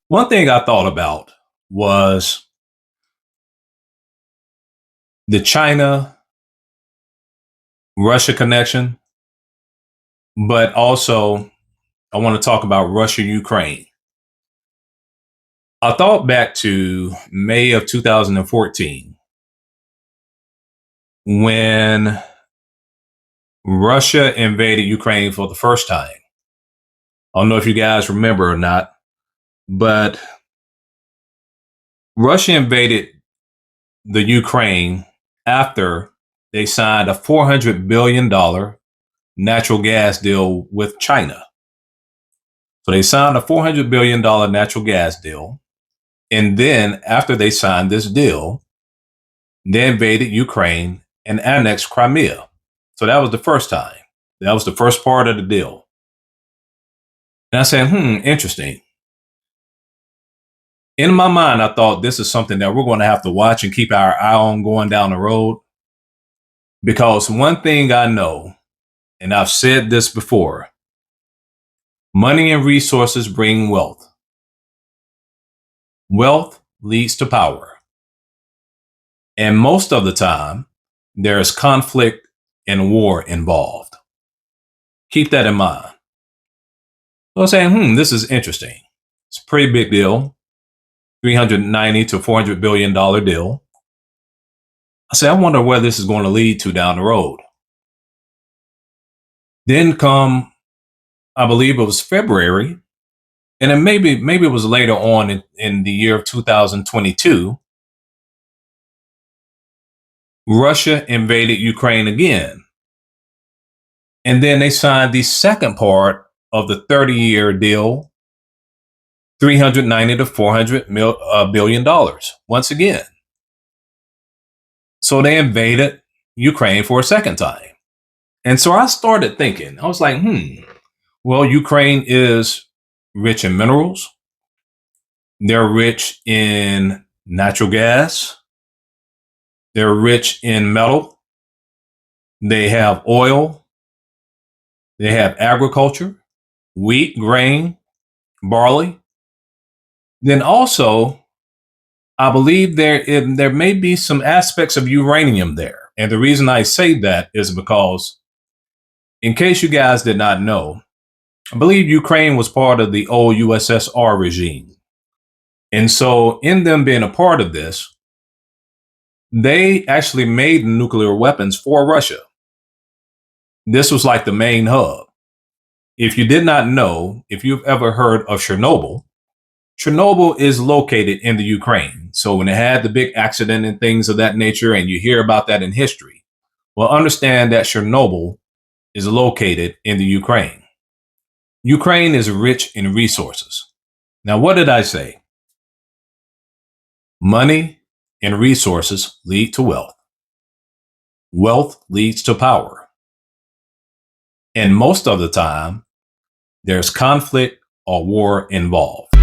One thing I thought about was the China Russia connection, but also I want to talk about Russia Ukraine. I thought back to May of 2014 when Russia invaded Ukraine for the first time. I don't know if you guys remember or not, but Russia invaded the Ukraine after they signed a $400 billion natural gas deal with China. So they signed a $400 billion natural gas deal. And then after they signed this deal, they invaded Ukraine and annexed Crimea. So that was the first time. That was the first part of the deal. And I said, interesting. In my mind, I thought this is something that we're going to have to watch and keep our eye on going down the road. Because one thing I know, and I've said this before, money and resources bring wealth. Wealth leads to power. And most of the time, there is conflict and war involved. Keep that in mind. So I'm saying, this is interesting. It's a pretty big deal. $390 to $400 billion deal. I said, I wonder where this is going to lead to down the road. Then come, I believe it was February, and then maybe it was later on in the year of 2022, Russia invaded Ukraine again. And then they signed the second part of the 30-year deal, $390 to $400 billion once again. So they invaded Ukraine for a second time. And so I started thinking, I was like, well, Ukraine is rich in minerals. They're rich in natural gas. They're rich in metal. They have oil. They have agriculture, wheat, grain, barley. Then also, I believe there may be some aspects of uranium there. And the reason I say that is because, in case you guys did not know, I believe Ukraine was part of the old USSR regime. And so in them being a part of this, they actually made nuclear weapons for Russia. This was like the main hub. If you did not know, if you've ever heard of Chernobyl, Chernobyl is located in the Ukraine. So when it had the big accident and things of that nature, and you hear about that in history, well, understand that Chernobyl is located in the Ukraine. Ukraine is rich in resources. Now, what did I say? Money and resources lead to wealth. Wealth leads to power. And most of the time, there's conflict or war involved.